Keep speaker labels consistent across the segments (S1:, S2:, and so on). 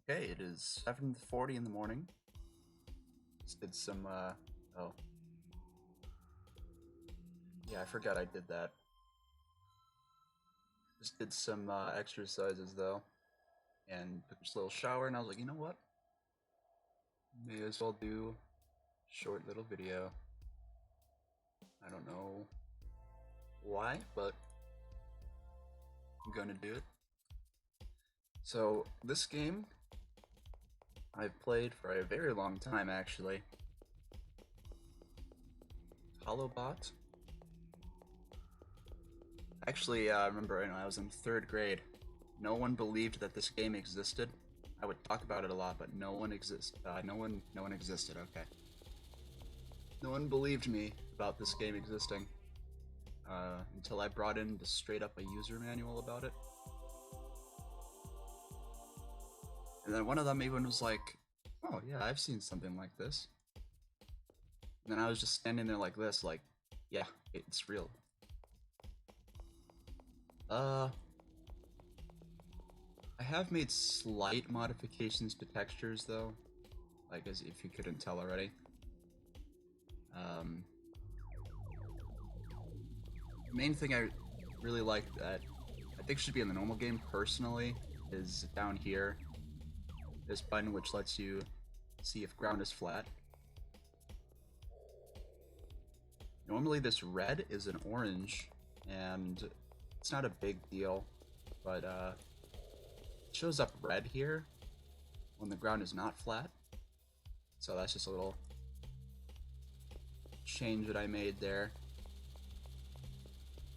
S1: Okay, it is 7:40 in the morning. Just did some, oh. Yeah, I forgot I did that. Just did some exercises though, and took a little shower, and I was like, you know what? May as well do a short little video. I don't know why, but I'm gonna do it. So, this game, I've played for a very long time actually. Colobot. Actually, I remember when I was in 3rd grade, no one believed that this game existed. I would talk about it a lot, but no one exists. No one existed. Okay. No one believed me about this game existing until I brought in just straight up a user manual about it. And then one of them even was like, "Oh yeah, I've seen something like this." And then I was just standing there like this, like, "Yeah, it's real." Uh, I have made slight modifications to textures though, like as if you couldn't tell already. Um, Main thing I really like that I think should be in the normal game personally is down here. This button which lets you see if ground is flat. Normally this red is an orange, and it's not a big deal, but it shows up red here when the ground is not flat. So that's just a little change that I made there.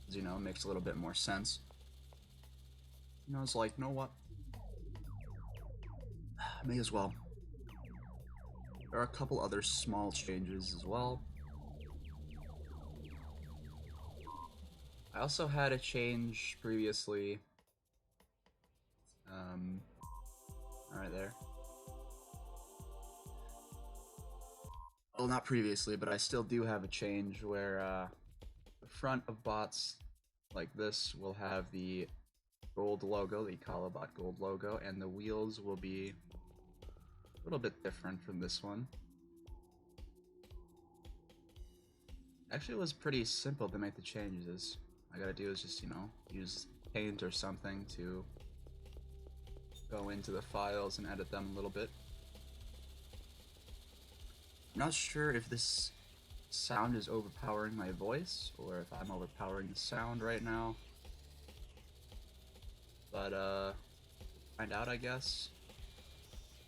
S1: You know, it makes a little bit more sense. You know, it's like, you know what? May as well. There are a couple other small changes as well. I also had a change previously. Right there. Well, not previously, but I still do have a change where the front of bots like this will have the gold logo, the Colobot gold logo, and the wheels will be a little bit different from this one. Actually, it was pretty simple to make the changes. All I gotta do is just, you know, use paint or something to go into the files and edit them a little bit. I'm not sure if this sound is overpowering my voice or if I'm overpowering the sound right now. But, find out, I guess.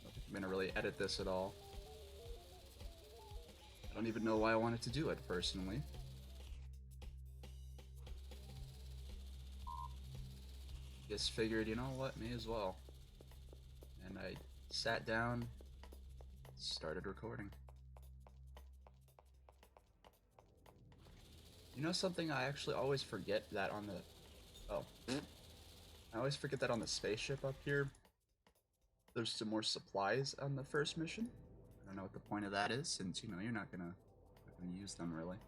S1: I don't think I'm gonna really edit this at all. I don't even know why I wanted to do it, personally. Just figured, you know what, may as well. And I sat down, started recording. You know something I actually always forget that on the... Oh. I always forget that on the spaceship up here, there's some more supplies on the first mission. I don't know what the point of that is, since, you know, you're not gonna use them, really.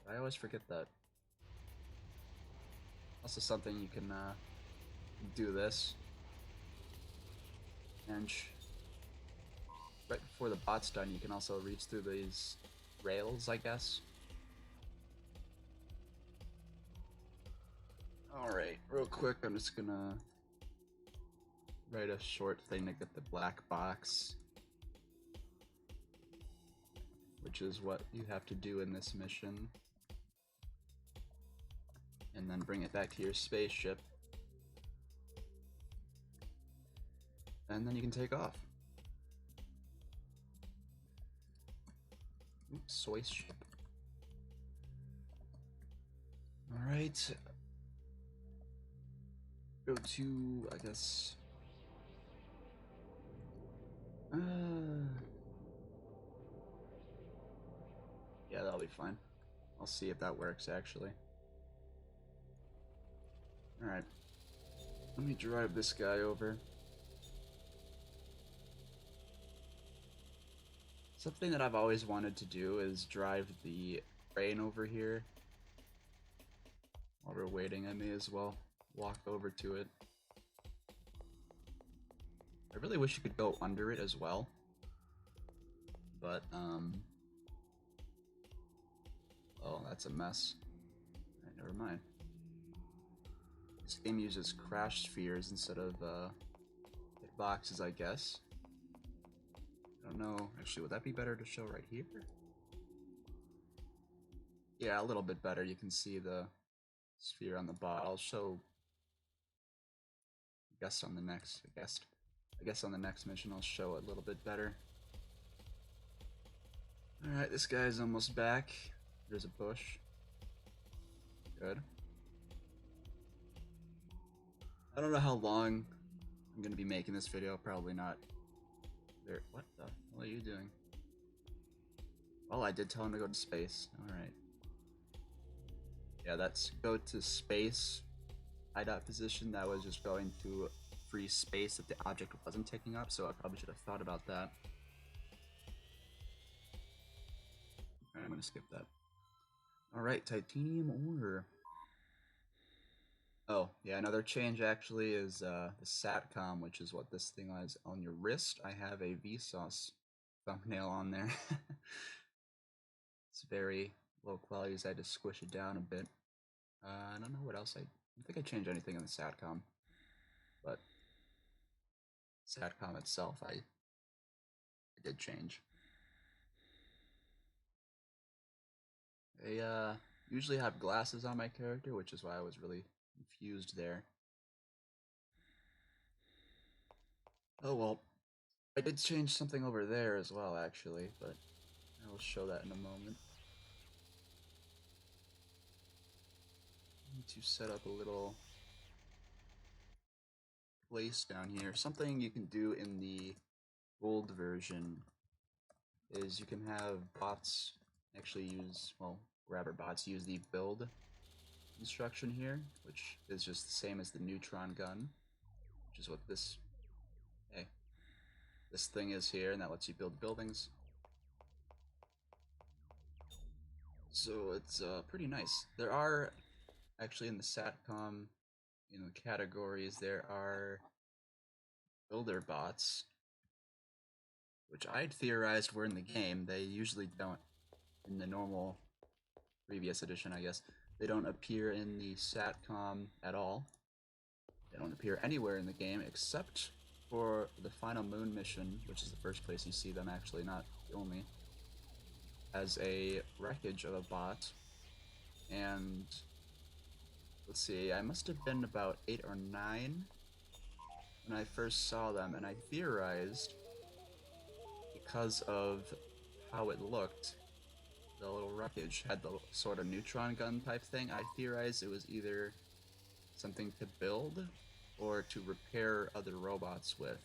S1: But I always forget that. Also something you can, do this. And right before the bot's done, you can also reach through these rails, I guess. Alright, real quick, I'm just gonna write a short thing to get the black box, which is what you have to do in this mission. And then bring it back to your spaceship. And then you can take off. Oops, soy ship. Alright. Go to, I guess... yeah, that'll be fine. I'll see if that works, actually. Alright. Let me drive this guy over. Something that I've always wanted to do is drive the train over here. While we're waiting, I may as well walk over to it. I really wish you could go under it as well. But, oh, that's a mess. Alright, never mind. This game uses crash spheres instead of, hitboxes, I guess. I don't know. Actually, would that be better to show right here? Yeah, a little bit better. You can see the sphere on the bot. I'll show, I guess on the next, I guess on the next mission I'll show it a little bit better. Alright, this guy's almost back. There's a bush. Good. I don't know how long I'm gonna be making this video. Probably not. There. What the hell are you doing? Well, I did tell him to go to space. Alright. Yeah, that's go to space. Hideout position. That was just going to free space that the object wasn't taking up, so I probably should have thought about that. Alright, I'm gonna skip that. Alright, titanium ore. Oh, yeah, another change actually is the SATCOM, which is what this thing is on your wrist. I have a Vsauce thumbnail on there. It's very low quality, so I had to squish it down a bit. I don't know what else I don't think I changed anything in the SATCOM, but SATCOM itself I did change. I usually have glasses on my character, which is why I was really confused there. Oh well, I did change something over there as well, actually, but I will show that in a moment. I need to set up a little place down here. Something you can do in the gold version is you can have bots actually use, well, grabber bots use the build instruction here, which is just the same as the neutron gun, which is what this, hey, this thing is here, and that lets you build buildings. So it's pretty nice. There are actually in the SATCOM, categories, there are builder bots, which I'd theorized were in the game. They usually don't in the normal previous edition, I guess. They don't appear in the SATCOM at all. They don't appear anywhere in the game except for the final moon mission, which is the first place you see them, actually, not the only, as a wreckage of a bot. And let's see, I must have been about 8 or 9 when I first saw them, and I theorized because of how it looked, the little wreckage had the sort of neutron gun type thing. I theorized it was either something to build or to repair other robots with.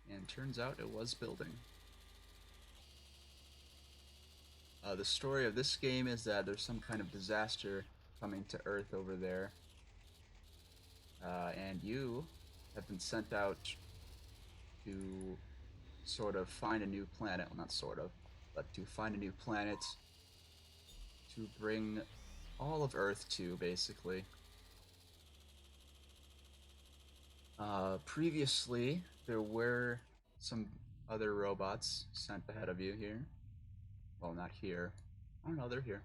S1: And turns out it was building. The story of this game is that there's some kind of disaster coming to Earth over there. And you have been sent out to sort of find a new planet. Well, not sort of, but to find a new planet to bring all of Earth to, basically. Previously, there were some other robots sent ahead of you here. Well, not here. Oh no, they're here.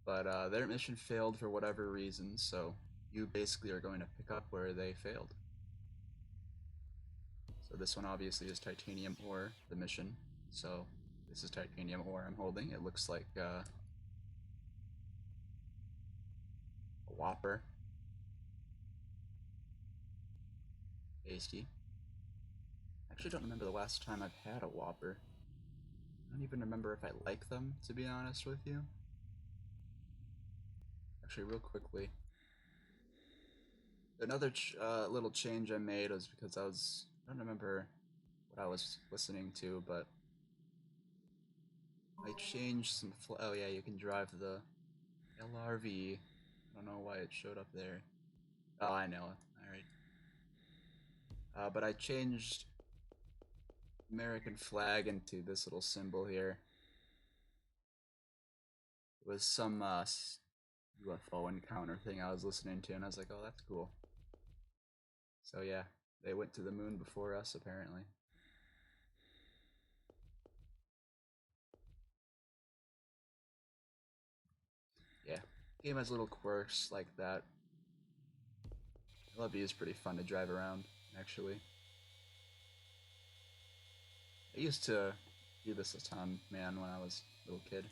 S1: But their mission failed for whatever reason, so you basically are going to pick up where they failed. So this one obviously is titanium ore, the mission. So this is titanium ore I'm holding. It looks like a Whopper. Tasty. I actually don't remember the last time I've had a Whopper. I don't even remember if I like them, to be honest with you. Actually, real quickly, another little change I made was because I don't remember what I was listening to, but I changed some, oh yeah, you can drive the LRV. I don't know why it showed up there. Oh, I know, alright. But I changed American flag into this little symbol here. It was some UFO encounter thing I was listening to, and I was like, oh, that's cool. So yeah, they went to the moon before us, apparently. Yeah, game has little quirks like that. LB is pretty fun to drive around, actually. I used to do this a ton, man, when I was a little kid.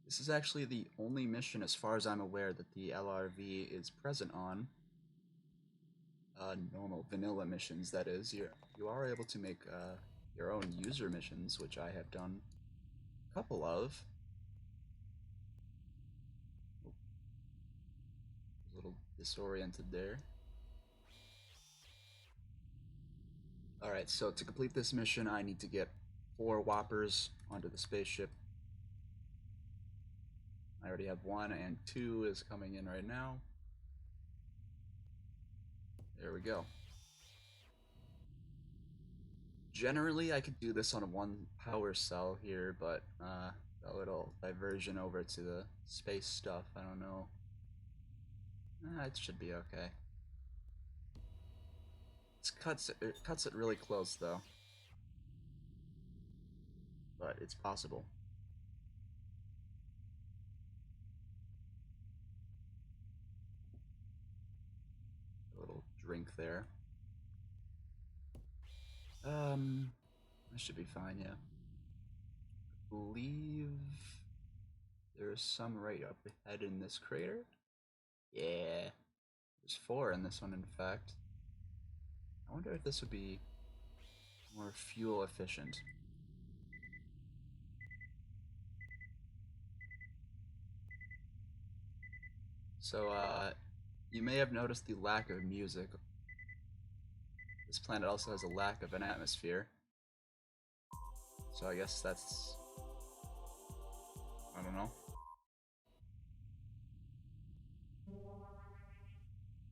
S1: This is actually the only mission, as far as I'm aware, that the LRV is present on. Normal vanilla missions, that is. You are able to make your own user missions, which I have done a couple of. Oh, a little disoriented there. Alright, so to complete this mission, I need to get 4 Whoppers onto the spaceship. I already have 1, and 2 is coming in right now. There we go. Generally, I could do this on a 1 power cell here, but a little diversion over to the space stuff, I don't know. It should be okay. It cuts it really close, though. But it's possible. A little drink there. That should be fine, yeah. I believe there's some right up ahead in this crater. Yeah. There's 4 in this one, in fact. I wonder if this would be more fuel efficient. So, you may have noticed the lack of music. This planet also has a lack of an atmosphere. So I guess that's... I don't know.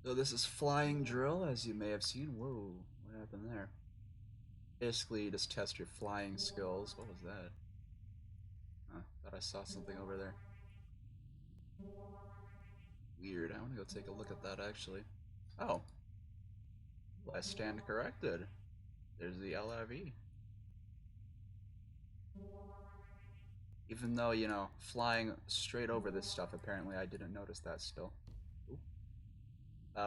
S1: So this is Flying Drill, as you may have seen. Whoa, what happened there? Basically, you just test your flying skills. What was that? Thought I saw something over there. Weird, I want to go take a look at that, actually. Oh. Well, I stand corrected. There's the LRV. Even though, you know, flying straight over this stuff, apparently I didn't notice that still.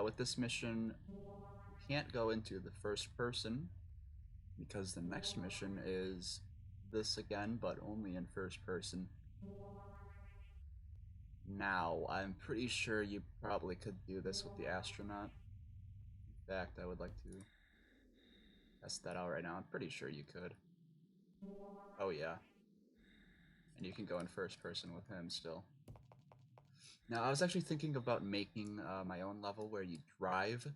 S1: With this mission, you can't go into the first person, because the next mission is this again, but only in first person. Now, I'm pretty sure you probably could do this with the astronaut. In fact, I would like to test that out right now. I'm pretty sure you could. Oh yeah. And you can go in first person with him still. Now, I was actually thinking about making my own level where you drive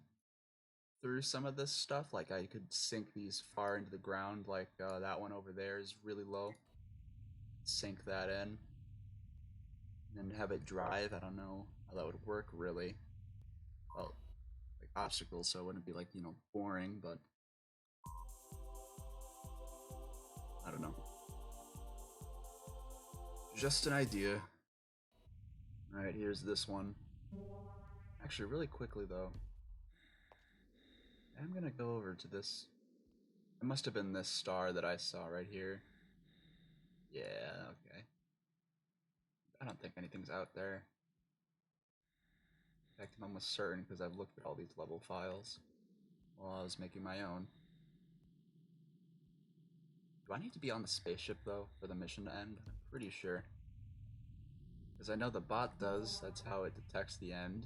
S1: through some of this stuff. Like, I could sink these far into the ground, like that one over there is really low. Sink that in. And then have it drive. I don't know how that would work, really. Well, like obstacles, so it wouldn't be like, you know, boring, but I don't know. Just an idea. Alright, here's this one. Actually, really quickly though, I'm gonna go over to this. It must have been this star that I saw right here. Yeah, okay. I don't think anything's out there. In fact, I'm almost certain because I've looked at all these level files while I was making my own. Do I need to be on the spaceship though for the mission to end? I'm pretty sure. Because I know the bot does, that's how it detects the end.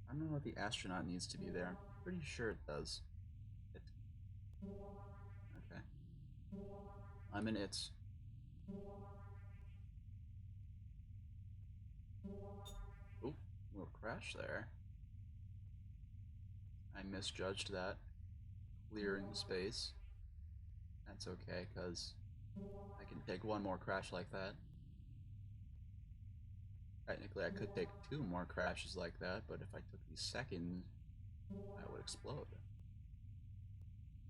S1: I don't know if the astronaut needs to be there. I'm pretty sure it does. Okay. I'm in it. Oop, little crash there. I misjudged that. Clearing space. That's okay, because I can take 1 more crash like that. Technically, I could take 2 more crashes like that, but if I took the second, I would explode.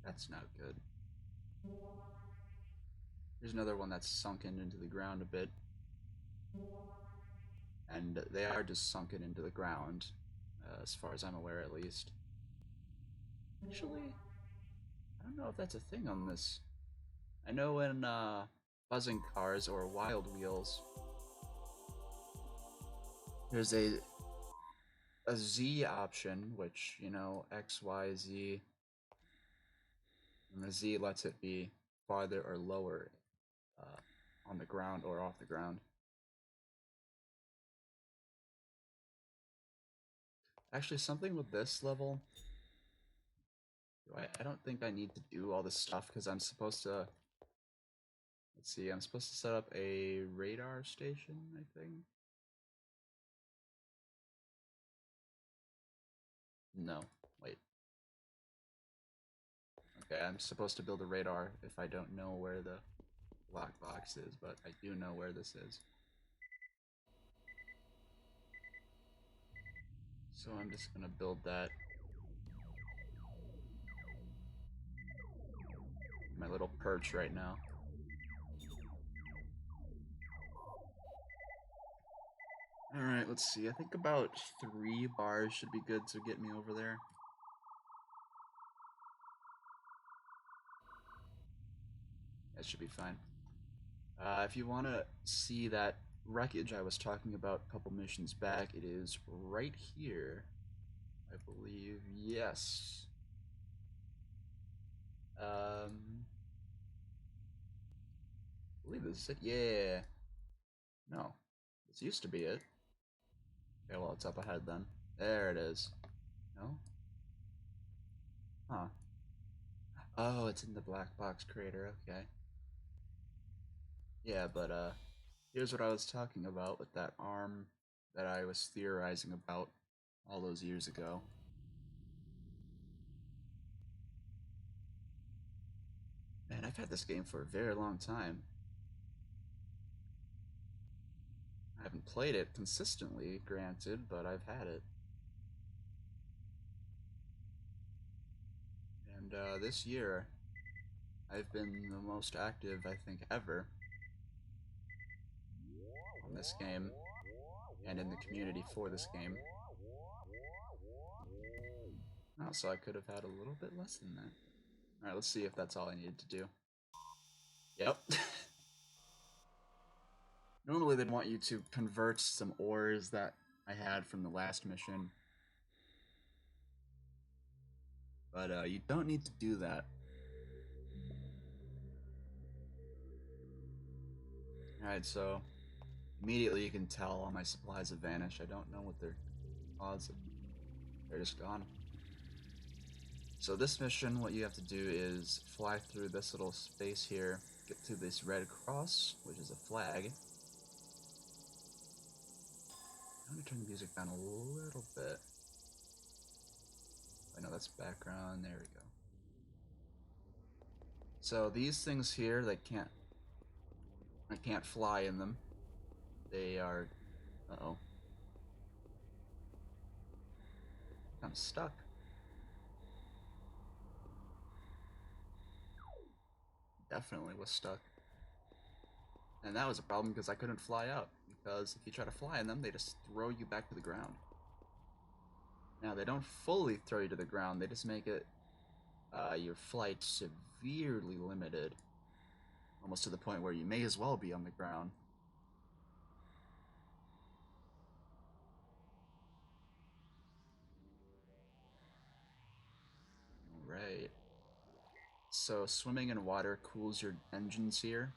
S1: That's not good. Here's another one that's sunken into the ground a bit. And they are just sunken into the ground. as far as I'm aware, at least. Actually, I don't know if that's a thing on this. I know in buzzing cars or wild wheels, there's a Z option, which you know X, Y, Z, and the Z lets it be farther or lower uh, on the ground or off the ground. Actually, something with this level, I don't think I need to do all this stuff because I'm supposed to. Let's see, I'm supposed to set up a radar station, I think. No, wait. Okay, I'm supposed to build a radar if I don't know where the black box is, but I do know where this is. So I'm just gonna build that. My little perch right now. Alright, let's see. I think about 3 bars should be good to get me over there. That should be fine. If you want to see that wreckage I was talking about a couple missions back, it is right here. I believe, yes. I believe this is it. Yeah. No. This used to be it. Okay, well, it's up ahead then. There it is. No? Huh. Oh, it's in the black box crater. Okay. Yeah, but, here's what I was talking about with that arm that I was theorizing about all those years ago. Man, I've had this game for a very long time. I haven't played it consistently, granted, but I've had it. And this year, I've been the most active, I think, ever on this game and in the community for this game. Oh, so I could have had a little bit less than that. Alright, let's see if that's all I needed to do. Yep. Normally they'd want you to convert some ores that I had from the last mission. But you don't need to do that. Alright, so immediately you can tell all my supplies have vanished. I don't know what they're causing. They're just gone. So this mission, what you have to do is fly through this little space here, get to this red cross, which is a flag. I'm gonna turn the music down a little bit. I know that's background, there we go. So these things here, I can't fly in them. They are, uh-oh. I'm stuck. Definitely was stuck. And that was a problem because I couldn't fly out. Because if you try to fly in them, they just throw you back to the ground. Now, they don't fully throw you to the ground, they just make it your flight severely limited. Almost to the point where you may as well be on the ground. Alright. So, swimming in water cools your engines here,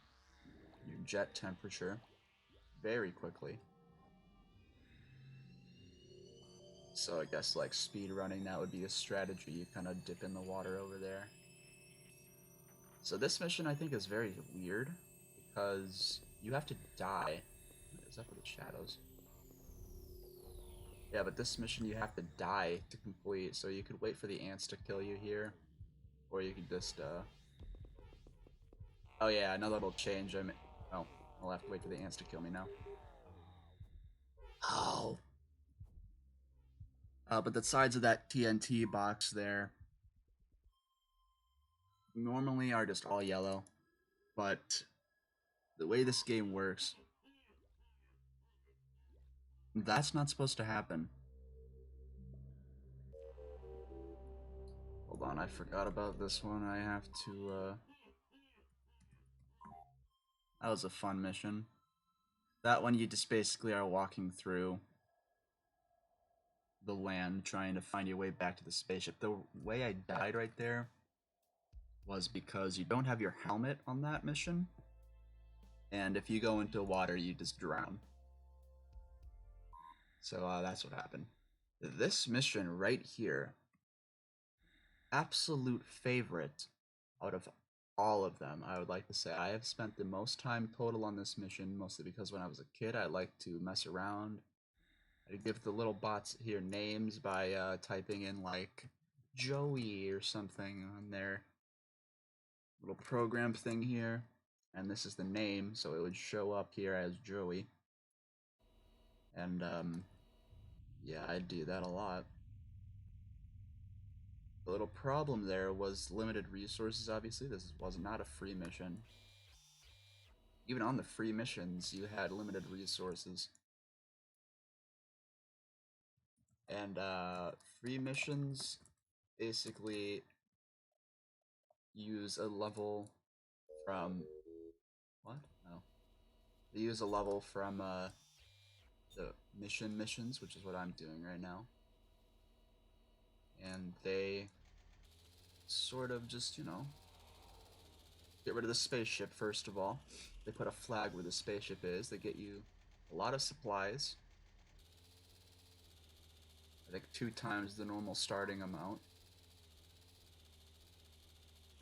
S1: your jet temperature, very quickly. So, I guess, like, speed running, that would be a strategy. You kind of dip in the water over there. So, this mission, I think, is very weird, because you have to die. What is up with the shadows? Yeah, but this mission you have to die to complete, so you could wait for the ants to kill you here, or you could just, Oh yeah, another little change, Oh, I'll have to wait for the ants to kill me now. Oh! But the sides of that TNT box there normally are just all yellow, but the way this game works, that's not supposed to happen. Hold on, I forgot about this one. I have to, That was a fun mission. That one, you just basically are walking through the land trying to find your way back to the spaceship. The way I died right there was because you don't have your helmet on that mission, and if you go into water, you just drown. So that's what happened. This mission right here, absolute favorite out of all of them, I would like to say. I have spent the most time total on this mission, mostly because when I was a kid, I liked to mess around. I give the little bots here names by typing in like Joey or something on their little program thing here. And this is the name, so it would show up here as Joey. And yeah, I do that a lot. The little problem there was limited resources, obviously. This was not a free mission. Even on the free missions, you had limited resources. And free missions basically use a level from... What? No. They use a level from the missions, which is what I'm doing right now. And they sort of just, get rid of the spaceship, first of all. They put a flag where the spaceship is. They get you a lot of supplies. I think 2 times the normal starting amount.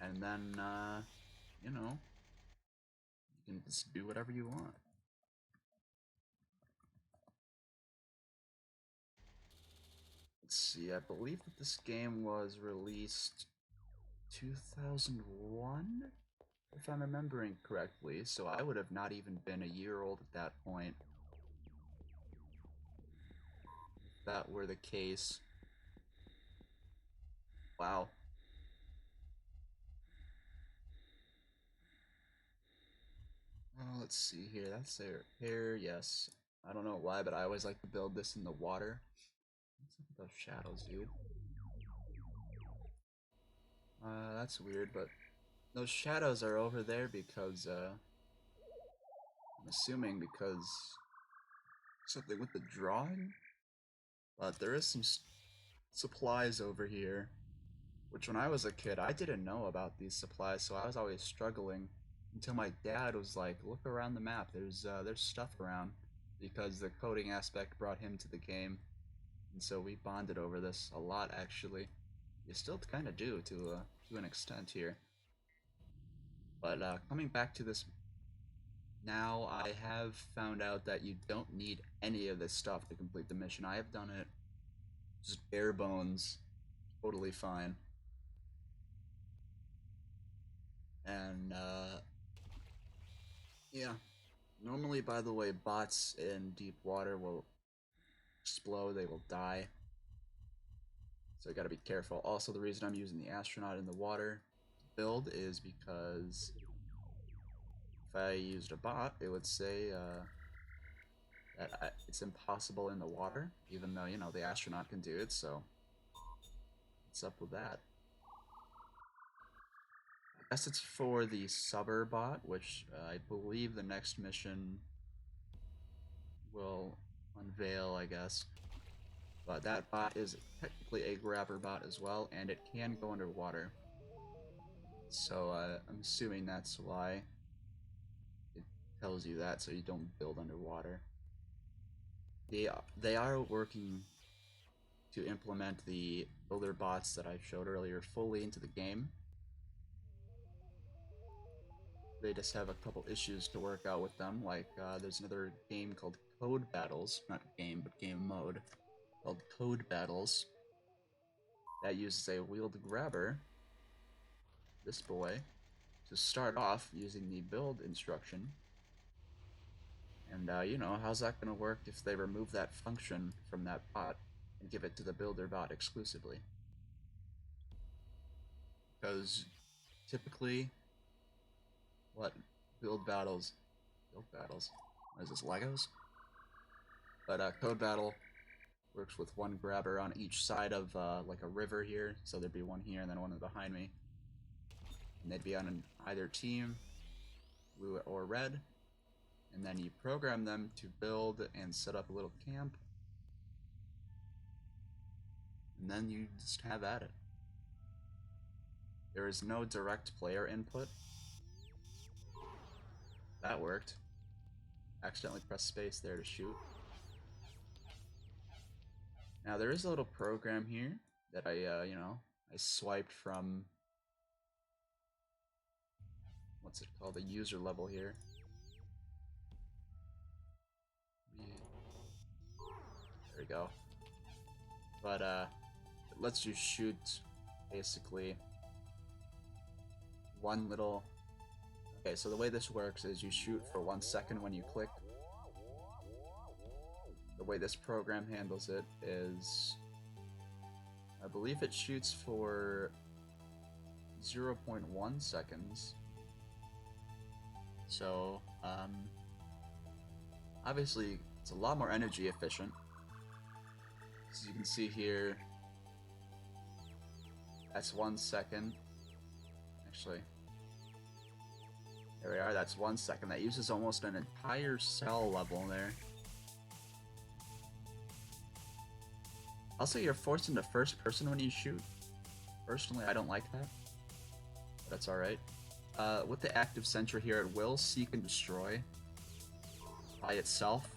S1: And then, you can just do whatever you want. Let's see, I believe that this game was released 2001, if I'm remembering correctly, so I would have not even been a year old at that point. If that were the case. Wow. Let's see here. That's their hair, yes. I don't know why, but I always like to build this in the water. What's up with those shadows, dude? That's weird, but those shadows are over there because, I'm assuming because something with the drawing? But there is some supplies over here, which when I was a kid, I didn't know about these supplies, so I was always struggling until my dad was like, look around the map, there's stuff around, because the coding aspect brought him to the game, and so we bonded over this a lot, actually. You still kind of do, to an extent here. But coming back to this, now I have found out that you don't need any of this stuff to complete the mission. I have done it just bare bones, totally fine. And yeah, normally, by the way, bots in deep water will explode, they will die. So you gotta be careful. Also, the reason I'm using the astronaut in the water to build is because if I used a bot, it would say that it's impossible in the water, even though, the astronaut can do it, so what's up with that? I guess it's for the subber bot, which I believe the next mission will unveil, I guess. But that bot is technically a grabber bot as well, and it can go underwater. So I'm assuming that's why it tells you that, so you don't build underwater. They are working to implement the builder bots that I showed earlier fully into the game. They just have a couple issues to work out with them, like there's another game called Code Battles, not game, but game mode, called Code Battles, that uses a wheeled grabber, this boy, to start off using the build instruction. And, how's that going to work if they remove that function from that bot and give it to the builder bot exclusively? Because typically, what? Build battles. Build battles. What is this, Legos? But, Code Battle Works with one grabber on each side of like a river here, so there'd be one here and then one behind me. And they'd be on either team, blue or red. And then you program them to build and set up a little camp. And then you just have at it. There is no direct player input. That worked. Accidentally pressed space there to shoot. Now there is a little program here that I swiped from, what's it called, the user level here. There we go. But it lets you shoot basically one little. Okay, so the way this works is you shoot for 1 second when you click. The way this program handles it is, I believe it shoots for 0.1 seconds. So, obviously, it's a lot more energy efficient. As you can see here, that's 1 second. Actually, there we are, that's 1 second. That uses almost an entire cell level there. Also, you're forced into first person when you shoot. Personally, I don't like that. But that's alright. With the active sentry here, it will seek and destroy by itself.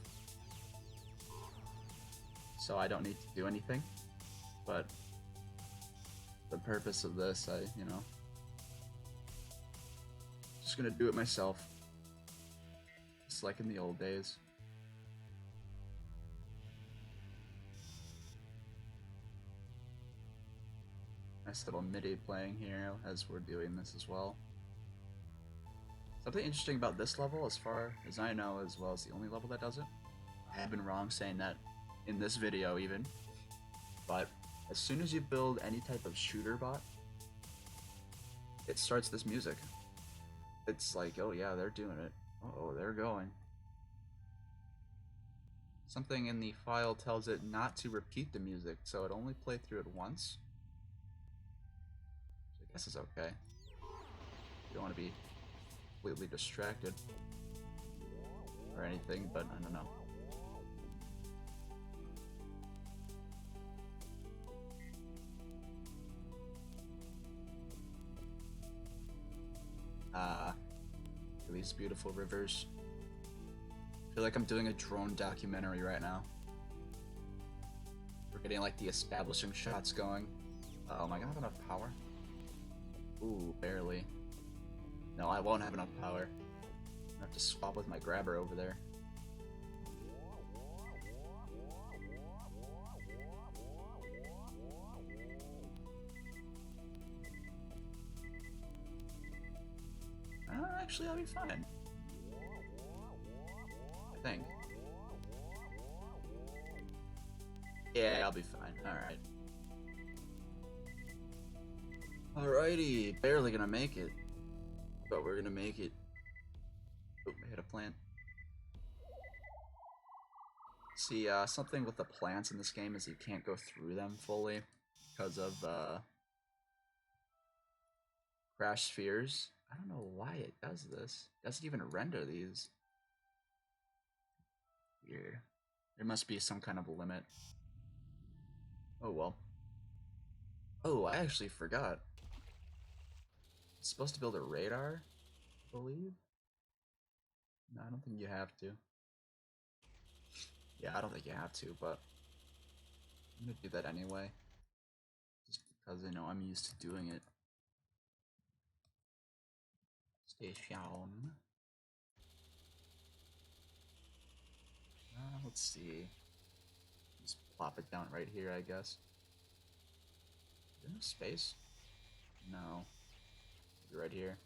S1: So I don't need to do anything. But the purpose of this, just gonna do it myself. Just like in the old days. Nice little MIDI playing here as we're doing this as well. Something interesting about this level, as far as I know, as well as the only level that does it. I have been wrong saying that in this video even. But as soon as you build any type of shooter bot, it starts this music. It's like, oh yeah, they're doing it. Uh-oh, they're going. Something in the file tells it not to repeat the music, so it only play through it once. I guess it's okay. You don't want to be completely distracted or anything, but I don't know. These beautiful rivers. I feel like I'm doing a drone documentary right now. We're getting like the establishing shots going. Am I gonna have enough power? Ooh, barely. No, I won't have enough power. I have to swap with my grabber over there. Actually, I'll be fine. I think. Yeah, I'll be fine. Alright. Alrighty, barely gonna make it. But we're gonna make it. Oh, I hit a plant. See, something with the plants in this game is you can't go through them fully because of crash spheres. I don't know why it does this. It doesn't even render these. Weird. There must be some kind of limit. Oh well. Oh, I actually forgot. It's supposed to build a radar, I believe? No, I don't think you have to. Yeah, I don't think you have to, but I'm gonna do that anyway. Just because, I'm used to doing it. Station. Let's see. Just plop it down right here, I guess. Is there no space? No. Maybe right here.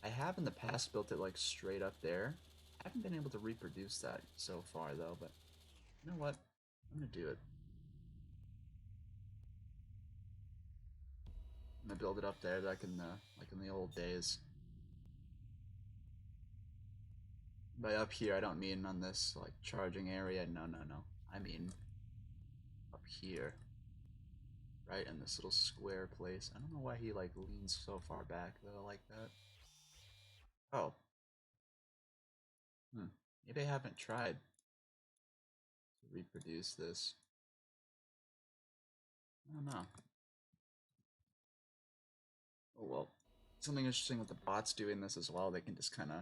S1: I have in the past built it like straight up there. I haven't been able to reproduce that so far though, but you know what? I'm gonna do it. I'm gonna build it up there like in the old days. By up here, I don't mean on this, like, charging area. No, no, no. I mean up here. Right in this little square place. I don't know why he, like, leans so far back, though, like that. Oh. Maybe I haven't tried to reproduce this. I don't know. Oh, well. Something interesting with the bots doing this as well, they can just kind of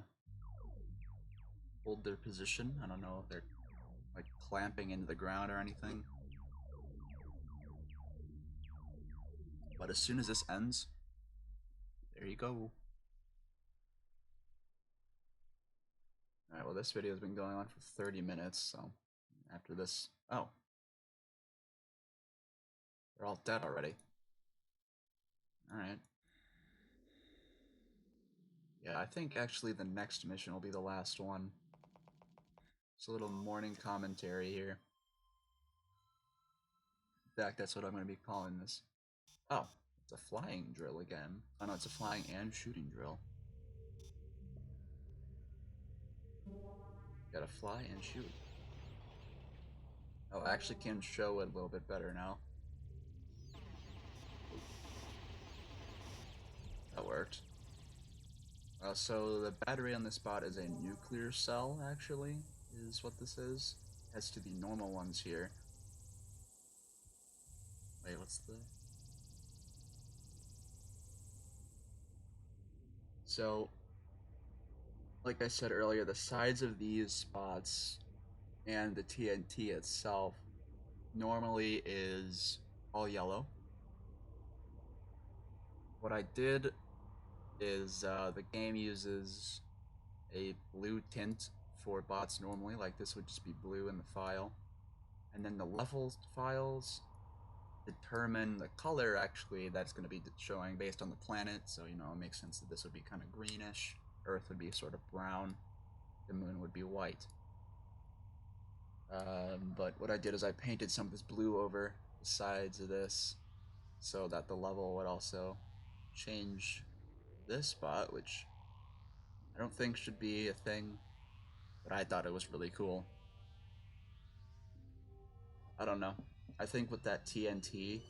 S1: hold their position. I don't know if they're, like, clamping into the ground or anything. But as soon as this ends, there you go. Alright, well, this video has been going on for 30 minutes, so after this... Oh. They're all dead already. Alright. Yeah, I think actually the next mission will be the last one. It's a little morning commentary here. In fact, that's what I'm going to be calling this. Oh, it's a flying drill again. Oh no, it's a flying and shooting drill. Gotta fly and shoot. Oh, I actually can show it a little bit better now. That worked. So the battery on this bot is a nuclear cell, actually, is what this is. As to the normal ones here. Wait, what's the... So, like I said earlier, the sides of these spots and the TNT itself normally is all yellow. What I did is the game uses a blue tint for bots normally, like this would just be blue in the file. And then the levels files determine the color actually that's going to be showing based on the planet, so you know it makes sense that this would be kind of greenish, Earth would be sort of brown, the moon would be white. But what I did is I painted some of this blue over the sides of this so that the level would also change this spot, which I don't think should be a thing, but I thought it was really cool. I don't know. I think with that TNT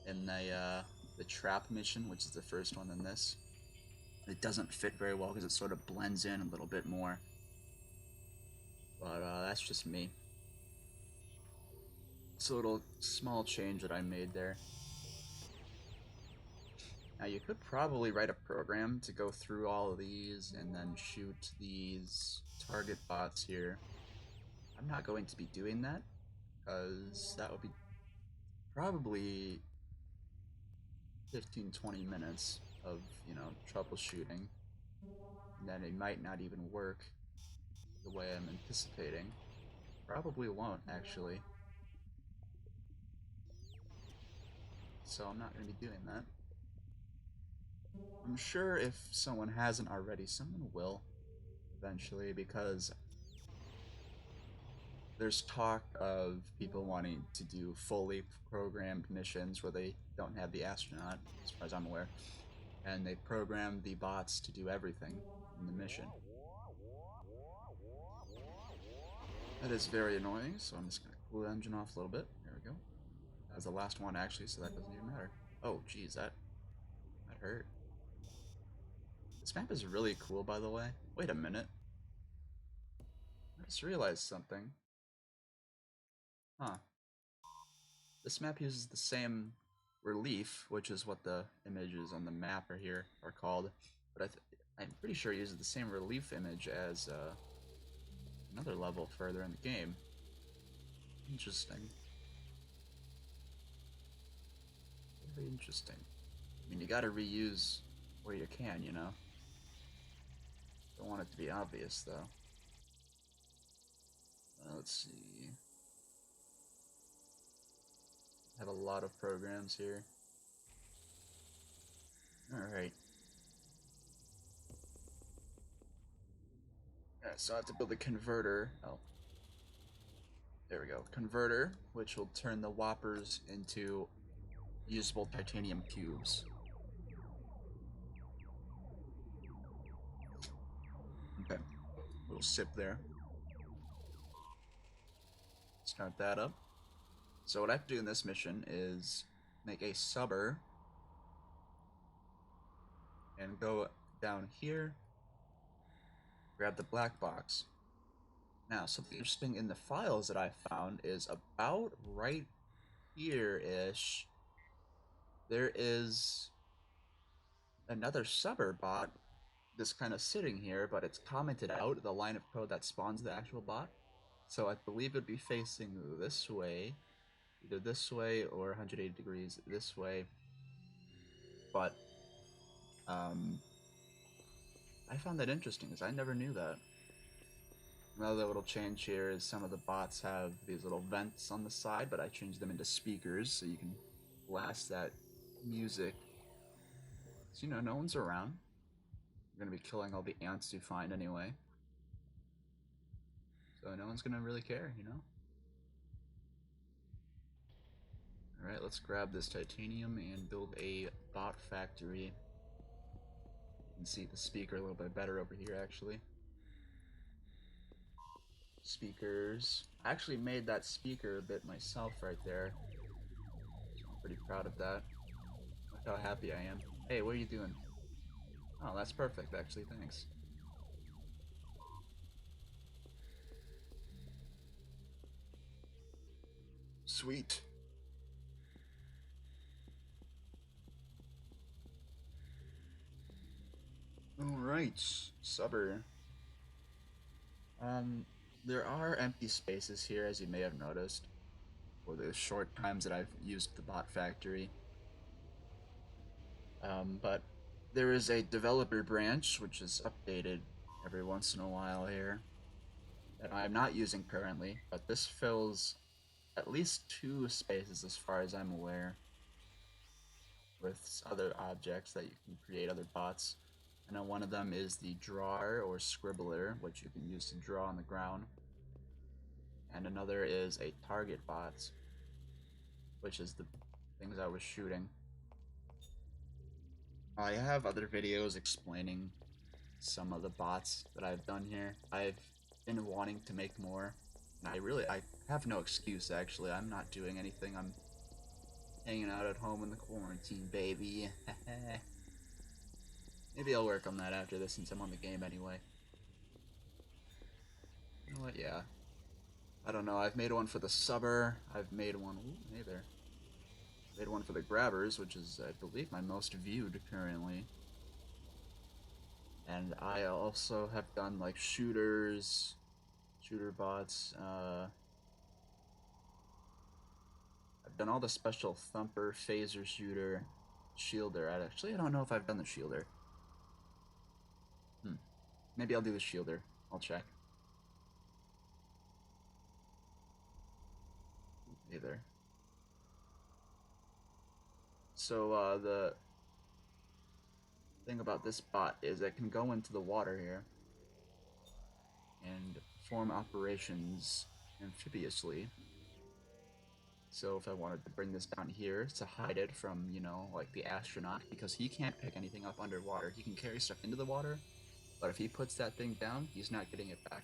S1: in the trap mission, which is the first one in this, it doesn't fit very well because it sort of blends in a little bit more. But that's just me. It's a little small change that I made there. Now you could probably write a program to go through all of these and then shoot these target bots here. I'm not going to be doing that because that would be probably 15-20 minutes of, you know, troubleshooting. And then it might not even work the way I'm anticipating. Probably won't, actually. So I'm not going to be doing that. I'm sure if someone hasn't already, someone will eventually, because there's talk of people wanting to do fully programmed missions where they don't have the astronaut, as far as I'm aware, and they program the bots to do everything in the mission. That is very annoying, so I'm just going to cool the engine off a little bit. There we go. That was the last one, actually, so that doesn't even matter. Oh, geez, that hurt. This map is really cool, by the way. Wait a minute. I just realized something. Huh. This map uses the same relief, which is what the images on the map are here are called, but I'm pretty sure it uses the same relief image as another level further in the game. Interesting. Very interesting. I mean, you gotta reuse where you can, you know? Don't want it to be obvious, though. Let's see. I have a lot of programs here. Alright. Alright, so I have to build a converter. Oh. There we go. Converter, which will turn the whoppers into usable titanium cubes. Okay. little sip there. Start that up. So what I have to do in this mission is make a subber and go down here, grab the black box. Now, something interesting in the files that I found is about right here-ish, there is another subber bot that's kind of sitting here, but it's commented out the line of code that spawns the actual bot. So I believe it'd be facing this way, either this way or 180 degrees this way. But I found that interesting because I never knew that. Another little change here is some of the bots have these little vents on the side, but I changed them into speakers so you can blast that music. So, you know, no one's around. You're gonna be killing all the ants you find anyway. So no one's gonna really care, you know? Alright, let's grab this titanium and build a bot factory. You can see the speaker a little bit better over here, actually. Speakers. I actually made that speaker a bit myself right there. I'm pretty proud of that. Look how happy I am. Hey, what are you doing? Oh, that's perfect, actually, thanks. Sweet. Alright, subber. There are empty spaces here, as you may have noticed, for the short times that I've used the bot factory. But there is a developer branch, which is updated every once in a while here, that I'm not using currently, but this fills at least 2 spaces as far as I'm aware, with other objects that you can create other bots. I know one of them is the drawer or scribbler, which you can use to draw on the ground. And another is a target bot, which is the things I was shooting. I have other videos explaining some of the bots that I've done here. I've been wanting to make more, and I have no excuse actually. I'm not doing anything. I'm hanging out at home in the quarantine, baby. Maybe I'll work on that after this since I'm on the game anyway. You know what, yeah. I don't know, I've made one for the subber, I've made one, ooh, hey there. Made one for the grabbers, which is, I believe, my most viewed currently. And I also have done, like, shooters, shooter bots, I've done all the special thumper, phaser shooter, shielder. I don't know if I've done the shielder. Maybe I'll do the shielder. I'll check. Either. So, the thing about this bot is it can go into the water here and perform operations amphibiously. So if I wanted to bring this down here to hide it from, you know, like the astronaut, because he can't pick anything up underwater. He can carry stuff into the water, but if he puts that thing down, he's not getting it back.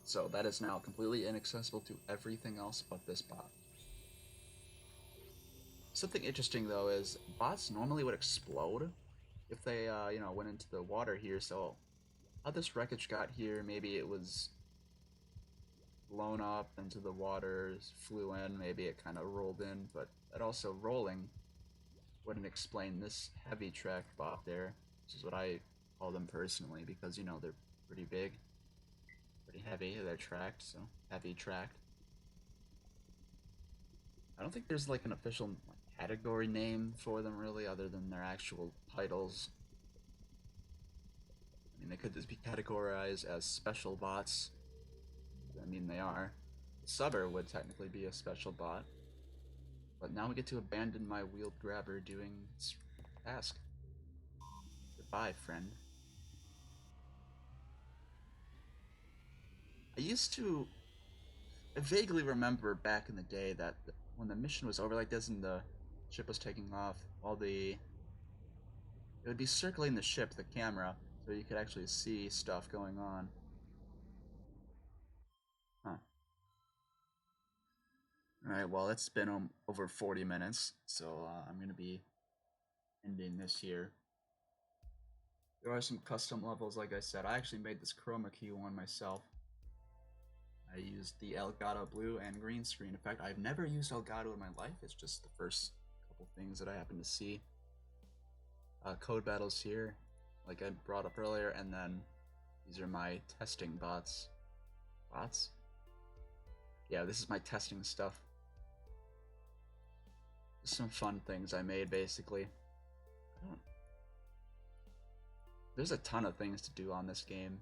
S1: So that is now completely inaccessible to everything else but this bot. Something interesting though is bots normally would explode if they, you know, went into the water here. So how this wreckage got here, maybe it was blown up into the water, flew in, maybe it kind of rolled in, but it also rolling wouldn't explain this heavy track bot there, which is what I call them personally, because, you know, they're pretty big, pretty heavy, they're tracked, so heavy tracked. I don't think there's like an official category name for them really, other than their actual titles. I mean, they could just be categorized as special bots. I mean, they are. Subber would technically be a special bot. But now we get to abandon my wheeled grabber doing its task. Goodbye, friend. I vaguely remember back in the day that when the mission was over like this and the ship was taking off, it would be circling the ship, the camera, so you could actually see stuff going on. Alright, well, it's been over 40 minutes, so I'm going to be ending this here. There are some custom levels, like I said. I actually made this chroma key one myself. I used the Elgato blue and green screen effect. I've never used Elgato in my life. It's just the first couple things that I happen to see. Code battles here, like I brought up earlier, and then these are my testing bots. Bots? Yeah, this is my testing stuff. Just some fun things I made, basically. There's a ton of things to do on this game.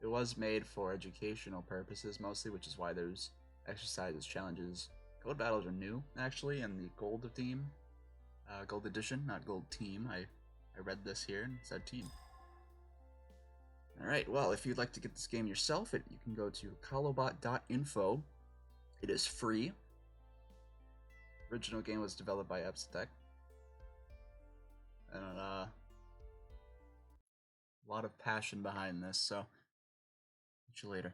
S1: It was made for educational purposes mostly, which is why there's exercises, challenges. Code battles are new, actually, in the gold theme. Gold edition, not gold team. I read this here and it said team. Alright, well, if you'd like to get this game yourself, you can go to colobot.info. It is free. Original game was developed by Epstech. And a lot of passion behind this, so catch you later.